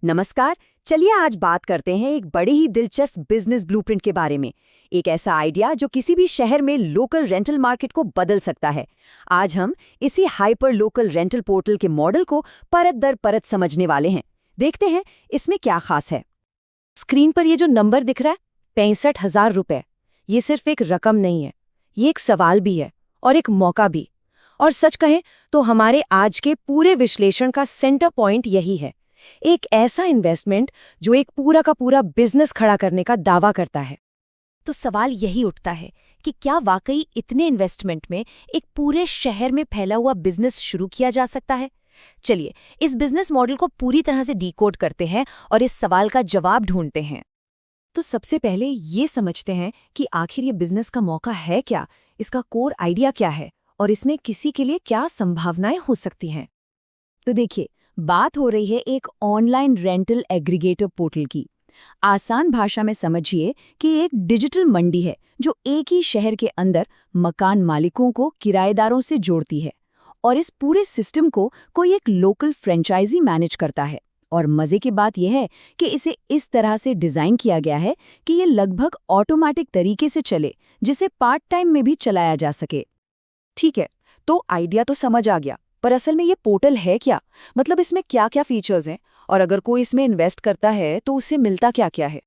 नमस्कार। चलिए आज बात करते हैं एक बड़े ही दिलचस्प बिजनेस ब्लूप्रिंट के बारे में। एक ऐसा आइडिया जो किसी भी शहर में लोकल रेंटल मार्केट को बदल सकता है। आज हम इसी हाइपर लोकल रेंटल पोर्टल के मॉडल को परत दर परत समझने वाले हैं। देखते हैं इसमें क्या खास है। स्क्रीन पर ये जो नंबर दिख रहा है 65,000 रुपए, ये सिर्फ एक रकम नहीं है, ये एक सवाल भी है और एक मौका भी। और सच कहें तो हमारे आज के पूरे विश्लेषण का सेंटर पॉइंट यही है। एक ऐसा इन्वेस्टमेंट जो एक पूरा का पूरा बिजनेस खड़ा करने का दावा करता है। तो सवाल यही उठता है कि क्या वाकई इतने इन्वेस्टमेंट में एक पूरे शहर में फैला हुआ बिजनेस शुरू किया जा सकता है? चलिए इस बिजनेस मॉडल को पूरी तरह से डिकोड करते हैं और इस सवाल का जवाब ढूंढते हैं। तो सबसे पहले ये समझते हैं कि आखिर ये बिजनेस का मौका है क्या, इसका कोर आइडिया क्या है और इसमें किसी के लिए क्या संभावनाएं हो सकती हैं। तो देखिए, बात हो रही है एक ऑनलाइन रेंटल एग्रीगेटर पोर्टल की। आसान भाषा में समझिए कि एक डिजिटल मंडी है जो एक ही शहर के अंदर मकान मालिकों को किराएदारों से जोड़ती है और इस पूरे सिस्टम को कोई एक लोकल फ्रेंचाइजी मैनेज करता है। और मजे की बात यह है कि इसे इस तरह से डिजाइन किया गया है कि ये लगभग ऑटोमेटिक तरीके से चले, जिसे पार्ट टाइम में भी चलाया जा सके। ठीक है, तो आइडिया तो समझ आ गया, पर असल में ये पोर्टल है क्या? मतलब इसमें क्या क्या फीचर्स हैं और अगर कोई इसमें इन्वेस्ट करता है तो उसे मिलता क्या क्या है?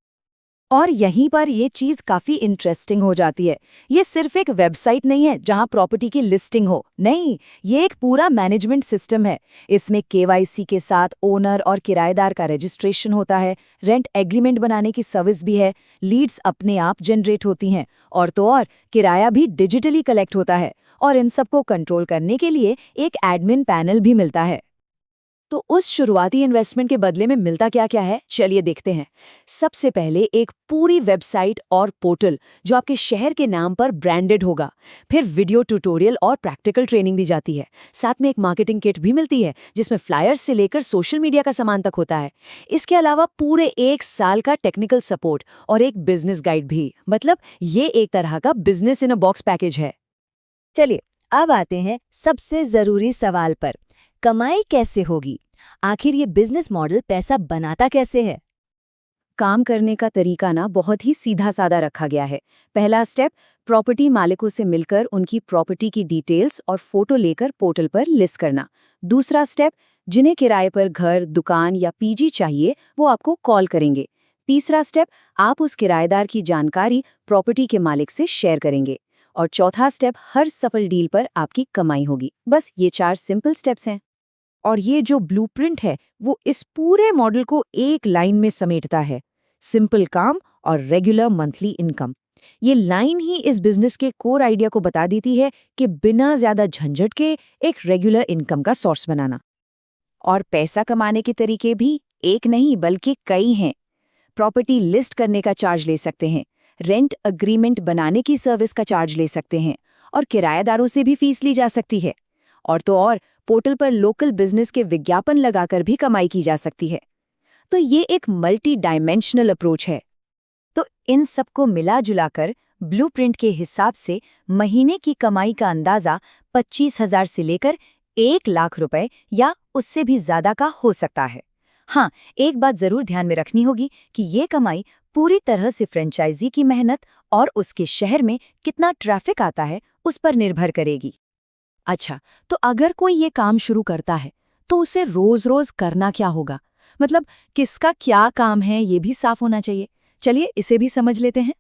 और यहीं पर ये चीज़ काफ़ी इंटरेस्टिंग हो जाती है। ये सिर्फ एक वेबसाइट नहीं है जहां प्रॉपर्टी की लिस्टिंग हो, नहीं, ये एक पूरा मैनेजमेंट सिस्टम है। इसमें केवाईसी के साथ ओनर और किराएदार का रजिस्ट्रेशन होता है, रेंट एग्रीमेंट बनाने की सर्विस भी है, लीड्स अपने आप जनरेट होती हैं और तो और किराया भी डिजिटली कलेक्ट होता है। और इन सबको कंट्रोल करने के लिए एक एडमिन पैनल भी मिलता है। तो उस शुरुआती इन्वेस्टमेंट के बदले में मिलता क्या क्या है, चलिए देखते हैं। सबसे पहले एक पूरी वेबसाइट और पोर्टल जो आपके शहर के नाम पर ब्रांडेड होगा। फिर वीडियो ट्यूटोरियल और प्रैक्टिकल ट्रेनिंग दी जाती है। साथ में एक मार्केटिंग किट भी मिलती है जिसमें फ्लायर्स से लेकर सोशल मीडिया का सामान तक होता है। इसके अलावा पूरे 1 साल का टेक्निकल सपोर्ट और एक बिजनेस गाइड भी। मतलब ये एक तरह का business in a box package है। चलिए अब आते हैं सबसे जरूरी सवाल पर, कमाई कैसे होगी? आखिर ये बिजनेस मॉडल पैसा बनाता कैसे है? काम करने का तरीका ना बहुत ही सीधा साधा रखा गया है। पहला स्टेप, प्रॉपर्टी मालिकों से मिलकर उनकी प्रॉपर्टी की डिटेल्स और फोटो लेकर पोर्टल पर लिस्ट करना। दूसरा स्टेप, जिन्हें किराए पर घर, दुकान या पीजी चाहिए वो आपको कॉल करेंगे। तीसरा स्टेप, आप उस किराएदार की जानकारी प्रॉपर्टी के मालिक से शेयर करेंगे। और चौथा स्टेप, हर सफल डील पर आपकी कमाई होगी। बस ये 4 सिंपल स्टेप्स हैं। और ये जो ब्लूप्रिंट है वो इस पूरे मॉडल को एक लाइन में समेटता है, सिंपल काम और रेगुलर मंथली इनकम। ये लाइन ही इस बिजनेस के कोर आइडिया को बता देती है कि बिना ज्यादा झंझट के एक रेगुलर इनकम का सोर्स बनाना। और पैसा कमाने के तरीके भी एक नहीं बल्कि कई हैं। प्रॉपर्टी लिस्ट करने का चार्ज ले सकते हैं, रेंट अग्रीमेंट बनाने की सर्विस का चार्ज ले सकते हैं और किराएदारों से भी फीस ली जा सकती है। और तो और पोर्टल पर लोकल बिजनेस के विज्ञापन लगाकर भी कमाई की जा सकती है। तो ये एक मल्टी डायमेंशनल अप्रोच है। तो इन सबको मिला जुलाकर ब्लूप्रिंट के हिसाब से महीने की कमाई का अंदाजा 25,000 से लेकर 1 लाख रुपए या उससे भी ज्यादा का हो सकता है। हाँ, एक बात जरूर ध्यान में रखनी होगी कि ये कमाई पूरी तरह से फ्रेंचाइजी की मेहनत और उसके शहर में कितना ट्रैफिक आता है उस पर निर्भर करेगी। अच्छा, तो अगर कोई ये काम शुरू करता है तो उसे रोज रोज करना क्या होगा? मतलब किसका क्या काम है ये भी साफ होना चाहिए। चलिए इसे भी समझ लेते हैं।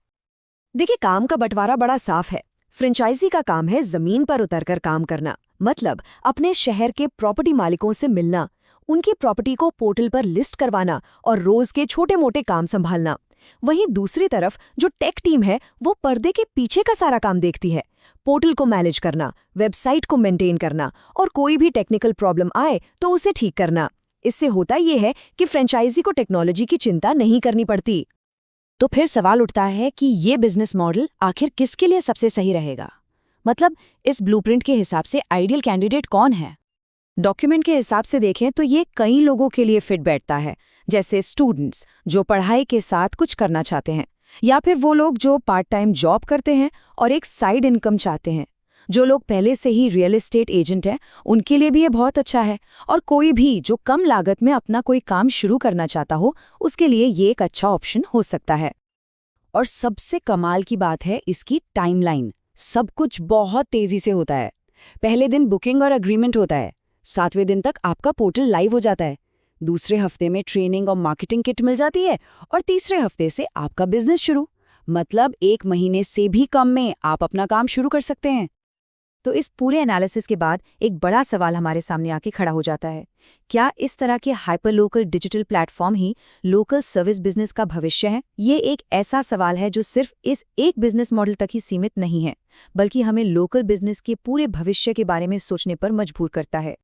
देखिए, काम का बंटवारा बड़ा साफ है। फ्रेंचाइजी का काम है जमीन पर उतरकर काम करना, मतलब अपने शहर के प्रॉपर्टी मालिकों से मिलना, उनकी प्रॉपर्टी को पोर्टल पर लिस्ट करवाना और रोज के छोटे मोटे काम संभालना। वहीं दूसरी तरफ जो टेक टीम है वो पर्दे के पीछे का सारा काम देखती है, पोर्टल को मैनेज करना, वेबसाइट को मेंटेन करना और कोई भी टेक्निकल प्रॉब्लम आए तो उसे ठीक करना। इससे होता ये है कि फ्रेंचाइजी को टेक्नोलॉजी की चिंता नहीं करनी पड़ती। तो फिर सवाल उठता है कि ये बिजनेस मॉडल आखिर किसके लिए सबसे सही रहेगा? मतलब इस ब्लूप्रिंट के हिसाब से आइडियल कैंडिडेट कौन है? डॉक्यूमेंट के हिसाब से देखें तो ये कई लोगों के लिए फिट बैठता है, जैसे स्टूडेंट्स जो पढ़ाई के साथ कुछ करना चाहते हैं, या फिर वो लोग जो पार्ट टाइम जॉब करते हैं और एक साइड इनकम चाहते हैं। जो लोग पहले से ही रियल एस्टेट एजेंट हैं उनके लिए भी ये बहुत अच्छा है, और कोई भी जो कम लागत में अपना कोई काम शुरू करना चाहता हो उसके लिए ये एक अच्छा ऑप्शन हो सकता है। और सबसे कमाल की बात है इसकी टाइमलाइन। सब कुछ बहुत तेजी से होता है। पहले दिन बुकिंग और एग्रीमेंट होता है, 7वें दिन तक आपका पोर्टल लाइव हो जाता है, दूसरे हफ्ते में ट्रेनिंग और मार्केटिंग किट मिल जाती है, और तीसरे हफ्ते से आपका बिजनेस शुरू। मतलब 1 महीने से भी कम में आप अपना काम शुरू कर सकते हैं। तो इस पूरे एनालिसिस के बाद एक बड़ा सवाल हमारे सामने आके खड़ा हो जाता है, क्या इस तरह के हाइपर लोकल डिजिटल प्लेटफॉर्म ही लोकल सर्विस बिजनेस का भविष्य है? ये एक ऐसा सवाल है जो सिर्फ इस एक बिजनेस मॉडल तक ही सीमित नहीं है, बल्कि हमें लोकल बिजनेस के पूरे भविष्य के बारे में सोचने पर मजबूर करता है।